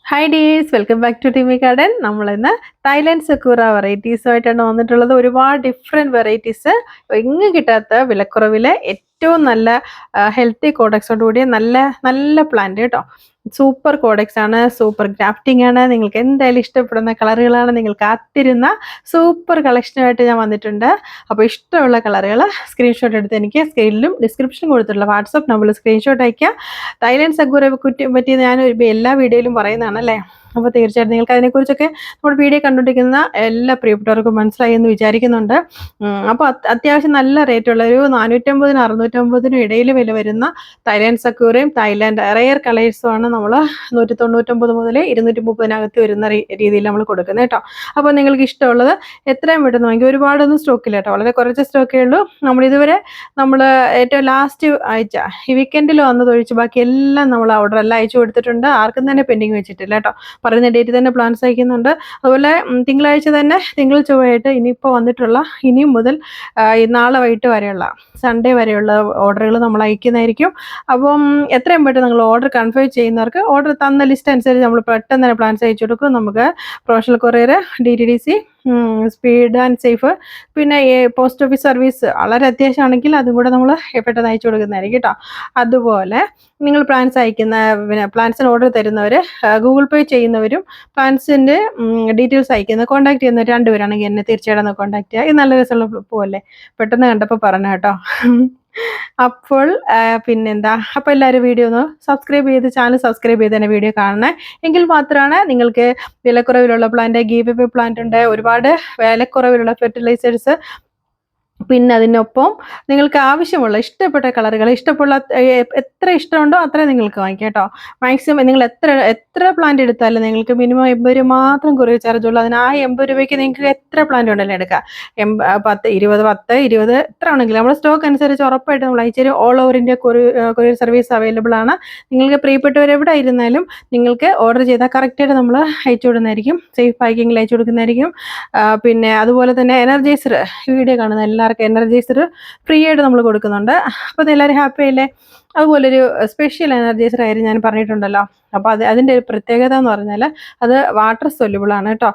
Hi ഡീസ്, welcome back to ടിമി garden. നമ്മളിന്ന് തായ്ലാൻഡ് സക്കൂറ വെറൈറ്റീസുമായിട്ടാണ് വന്നിട്ടുള്ളത്. ഒരുപാട് ഡിഫറെൻറ്റ് വെറൈറ്റീസ്, എങ്ങും കിട്ടാത്ത വിലക്കുറവിൽ ഏറ്റവും നല്ല ഹെൽത്തി കോഡക്സോട് കൂടിയ നല്ല നല്ല പ്ലാന്റ് കേട്ടോ. സൂപ്പർ കോഡക്സ് ആണ്, സൂപ്പർ ഗ്രാഫ്റ്റിംഗ് ആണ്. നിങ്ങൾക്ക് എന്തായാലും ഇഷ്ടപ്പെടുന്ന കളറുകളാണ്. നിങ്ങൾ കാത്തിരുന്ന സൂപ്പർ കളക്ഷനുമായിട്ട് ഞാൻ വന്നിട്ടുണ്ട്. അപ്പോൾ ഇഷ്ടമുള്ള കളറുകൾ സ്ക്രീൻഷോട്ട് എടുത്ത് എനിക്ക് സ്ക്രീനിലും ഡിസ്ക്രിപ്ഷനിലും കൊടുത്തിട്ടുള്ള വാട്സപ്പ് നമ്പറിൽ സ്ക്രീൻഷോട്ട് അയക്കുക. തായ്ലാൻഡ് സക്കൂറയെ പറ്റി ഞാൻ എല്ലാ വീഡിയോയിലും പറയുന്നതാണ് അല്ലേ. അപ്പോൾ തീർച്ചയായിട്ടും നിങ്ങൾക്ക് അതിനെക്കുറിച്ചൊക്കെ നമ്മുടെ വീഡിയോ കണ്ടുകൊണ്ടിരിക്കുന്ന എല്ലാ പ്രിയപ്പെട്ടവർക്കും മനസ്സിലായി എന്ന് വിചാരിക്കുന്നുണ്ട്. അപ്പോൾ അത്യാവശ്യം നല്ല റേറ്റുള്ള ഒരു 450-നും 650-നും ഇടയിൽ വില വരുന്ന തായ്ലാൻഡ് സക്കൂറയും തായ്ലാൻഡ് റെയർ കളേഴ്സുമാണ് നമ്മൾ 199 മുതൽ 230-നകത്ത് വരുന്ന രീതിയിൽ നമ്മൾ കൊടുക്കുന്നത് കേട്ടോ. അപ്പോൾ നിങ്ങൾക്ക് ഇഷ്ടമുള്ളത് എത്രയും പെട്ടെന്ന് വാങ്ങിക്കും. ഒരുപാടൊന്നും സ്റ്റോക്കില്ല കേട്ടോ, വളരെ കുറച്ച് സ്റ്റോക്കേ ഉള്ളൂ. നമ്മളിതുവരെ ഏറ്റവും ലാസ്റ്റ് ആഴ്ച ഈ വീക്കെൻഡിൽ വന്നതൊഴിച്ച് ബാക്കി എല്ലാം നമ്മൾ ഓർഡർ എല്ലാം അയച്ചു കൊടുത്തിട്ടുണ്ട്. ആർക്കും തന്നെ പെൻഡിങ് വെച്ചിട്ടില്ല കേട്ടോ. പറയുന്ന ഡേറ്റ് തന്നെ പ്ലാൻസ് അയക്കുന്നുണ്ട്. അതുപോലെ തിങ്കളാഴ്ച തന്നെ തിങ്കൾ ചൊവ്വയായിട്ട് ഇനിയിപ്പോൾ വന്നിട്ടുള്ള ഇനിയും മുതൽ നാളെ വൈകിട്ട് വരെയുള്ള സൺഡേ വരെയുള്ള ഓർഡറുകൾ നമ്മൾ അയക്കുന്നതായിരിക്കും. അപ്പം എത്രയും പെട്ടെന്ന് നിങ്ങൾ ഓർഡർ കൺഫേം ചെയ്യുന്നവർക്ക് ഓർഡർ തന്ന ലിസ്റ്റ് അനുസരിച്ച് നമ്മൾ പെട്ടെന്ന് തന്നെ പ്ലാൻസ് അയച്ചു കൊടുക്കും. നമുക്ക് professional courier, DTDC, speed and safe, പിന്നെ പോസ്റ്റ് ഓഫീസ് സർവീസ് വളരെ അത്യാവശ്യമാണെങ്കിൽ അതും കൂടെ നമ്മൾ പെട്ടെന്ന് അയച്ചു കൊടുക്കുന്നതായിരിക്കും കേട്ടോ. അതുപോലെ നിങ്ങൾ പ്ലാൻസ് അയക്കുന്ന പ്ലാൻസിന് ഓർഡർ തരുന്നവർ, ഗൂഗിൾ പേ ചെയ്യുന്നവരും പ്ലാൻസിൻ്റെ ഡീറ്റെയിൽസ് അയക്കുന്നത് കോൺടാക്ട് ചെയ്യുന്നവർ രണ്ടുപേരാണെങ്കിൽ എന്നെ തീർച്ചയായിട്ടും കോൺടാക്ട് ചെയ്യുക. ഇത് നല്ല രസമുള്ള പോവല്ലേ, പെട്ടെന്ന് കണ്ടപ്പോൾ പറഞ്ഞു കേട്ടോ. അപ്പോൾ പിന്നെന്താ, അപ്പോൾ എല്ലാവരും വീഡിയോ ഒന്ന് സബ്സ്ക്രൈബ് ചെയ്ത് ചാനൽ സബ്സ്ക്രൈബ് ചെയ്ത് തന്നെ വീഡിയോ കാണണേ. എങ്കിൽ മാത്രമാണ് നിങ്ങൾക്ക് വിലക്കുറവിലുള്ള പ്ലാന്റ്, ഗീവ് അവേ പ്ലാന്റ് ഉണ്ട്, ഒരുപാട് വിലക്കുറവിലുള്ള ഫെർട്ടിലൈസേഴ്സ്, പിന്നെ അതിനൊപ്പം നിങ്ങൾക്ക് ആവശ്യമുള്ള ഇഷ്ടപ്പെട്ട കളറുകൾ, ഇഷ്ടമുള്ള എത്ര ഇഷ്ടമുണ്ടോ അത്രയും നിങ്ങൾക്ക് വാങ്ങിക്കാം കേട്ടോ. മാക്സിമം നിങ്ങൾ എത്ര പ്ലാന്റ് എടുത്താലും നിങ്ങൾക്ക് മിനിമം 80 രൂപ മാത്രം കൊറിയർ ചാർജ് ഉള്ളൂ. അതിന് ആ 80 രൂപയ്ക്ക് നിങ്ങൾക്ക് എത്ര പ്ലാന്റ് ഉണ്ടല്ലോ എടുക്കാം. 10, 20 എത്ര ആണെങ്കിലും നമ്മുടെ സ്റ്റോക്ക് അനുസരിച്ച് ഉറപ്പായിട്ട് നമ്മൾ അയച്ചു. All over India courier service available ആണ്. നിങ്ങൾക്ക് പ്രിയപ്പെട്ടവർ എവിടെ ഇരുന്നാലും നിങ്ങൾക്ക് ഓർഡർ ചെയ്താൽ കറക്റ്റായിട്ട് നമ്മൾ അയച്ചു കൊടുക്കുന്നതായിരിക്കും. സേഫ് പാക്കിങ്ങിൽ അയച്ചു കൊടുക്കുന്നതായിരിക്കും. പിന്നെ അതുപോലെ തന്നെ എനർജൈസർ, വീഡിയോ കാണുന്ന എല്ലാവർക്കും എനർജൈസർ ഫ്രീ ആയിട്ട് നമ്മൾ കൊടുക്കുന്നുണ്ട്. അപ്പോൾ അതെല്ലാവരും ഹാപ്പി ആയില്ലേ. അതുപോലൊരു സ്പെഷ്യൽ എനർജൈസർ ആയിരുന്നു ഞാൻ പറഞ്ഞിട്ടുണ്ടല്ലോ. അപ്പോൾ അതിൻ്റെ ഒരു പ്രത്യേകത എന്ന് പറഞ്ഞാൽ അത് വാട്ടർ സൊല്യൂബിൾ ആണ് കേട്ടോ.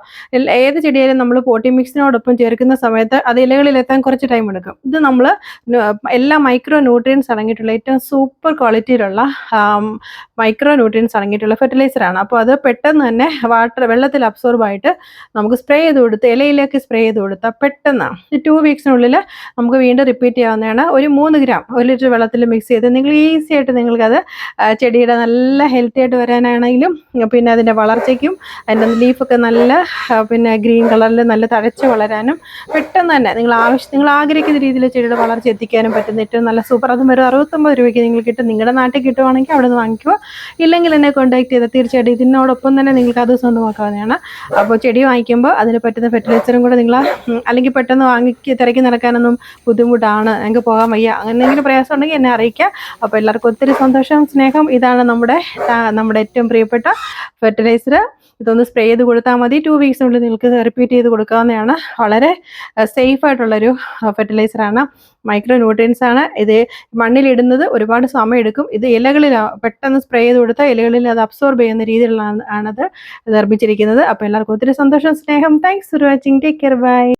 ഏത് ചെടിയായാലും നമ്മൾ പോട്ടി മിക്സിനോടൊപ്പം ചേർക്കുന്ന സമയത്ത് അത് ഇലകളിലെത്താൻ കുറച്ച് ടൈം എടുക്കും. ഇത് നമ്മൾ എല്ലാ മൈക്രോ ന്യൂട്രിയൻസ് അടങ്ങിയിട്ടുള്ള ഏറ്റവും സൂപ്പർ ക്വാളിറ്റിയിലുള്ള മൈക്രോ ന്യൂട്രിയൻസ് അടങ്ങിയിട്ടുള്ള ഫെർട്ടിലൈസറാണ്. അപ്പോൾ അത് പെട്ടെന്ന് തന്നെ വെള്ളത്തിൽ അബ്സോർബ് ആയിട്ട് നമുക്ക് സ്പ്രേ ചെയ്ത് കൊടുത്ത് ഇലയിലേക്ക് സ്പ്രേ ചെയ്ത് കൊടുത്താൽ പെട്ടെന്ന് 2 വീക്സിനുള്ളിൽ നമുക്ക് വീണ്ടും റിപ്പീറ്റ് ചെയ്യാവുന്നതാണ്. ഒരു 3 ഗ്രാം 1 ലിറ്റർ വെള്ളത്തിൽ മിക്സ് ചെയ്ത് നിങ്ങൾ ഈസി ആയിട്ട് നിങ്ങൾക്കത് ചെടിയുടെ നല്ല ഹെൽത്തി ആയിട്ട് വരാനാണെങ്കിലും പിന്നെ അതിൻ്റെ വളർച്ചയ്ക്കും അതിൻ്റെ ലീഫൊക്കെ നല്ല പിന്നെ ഗ്രീൻ കളറിൽ നല്ല തഴച്ച് വളരാനും പെട്ടെന്ന് തന്നെ നിങ്ങൾ ആഗ്രഹിക്കുന്ന രീതിയിൽ ചെടിയുടെ വളർച്ച എത്തിക്കാനും പറ്റുന്ന ഏറ്റവും നല്ല സൂപ്പർ. അതും ഒരു 69 രൂപയ്ക്ക് നിങ്ങൾ കിട്ടും. നിങ്ങളുടെ നാട്ടിൽ കിട്ടുവാണെങ്കിൽ അവിടെ നിന്ന് വാങ്ങിക്കുക, ഇല്ലെങ്കിൽ എന്നെ കോൺടാക്ട് ചെയ്താൽ തീർച്ചയായിട്ടും ഇതിനോടൊപ്പം തന്നെ നിങ്ങൾക്ക് അത് സ്വന്തമാക്കാവുന്നതാണ്. അപ്പോൾ ചെടി വാങ്ങിക്കുമ്പോൾ അതിന് പറ്റുന്ന ഫെർട്ടിലൈസറും കൂടെ നിങ്ങൾ, അല്ലെങ്കിൽ പെട്ടെന്ന് തിരക്കി നടക്കാനൊന്നും ബുദ്ധിമുട്ടാണ്, ഞങ്ങൾക്ക് പോകാൻ വയ്യ, അങ്ങനെ എന്തെങ്കിലും പ്രയാസം ഉണ്ടെങ്കിൽ എന്നെ അറിയിക്കുക. അപ്പോൾ എല്ലാവർക്കും ഒത്തിരി സന്തോഷം, സ്നേഹം. ഇതാണ് നമ്മുടെ ഏറ്റവും പ്രിയപ്പെട്ട ഫെർട്ടിലൈസർ. ഇതൊന്ന് സ്പ്രേ ചെയ്ത് കൊടുത്താൽ മതി. 2 വീക്സിനുള്ളിൽ നിങ്ങൾക്ക് റിപ്പീറ്റ് ചെയ്ത് കൊടുക്കാവുന്നതാണ്. വളരെ സേഫ് ആയിട്ടുള്ളൊരു ഫെർട്ടിലൈസറാണ്. മൈക്രോ ന്യൂട്രിയൻസ് ആണ്. ഇത് മണ്ണിലിടുന്നത് ഒരുപാട് സമയം എടുക്കും. ഇത് ഇലകളിൽ പെട്ടെന്ന് സ്പ്രേ ചെയ്ത് കൊടുത്താൽ ഇലകളിൽ അത് അബ്സോർബ് ചെയ്യുന്ന രീതിയിലാണ് ആണത് നിർമ്മിച്ചിരിക്കുന്നത്. അപ്പോൾ എല്ലാവർക്കും ഒത്തിരി സന്തോഷം, സ്നേഹം. Thanks for watching. Take care. By.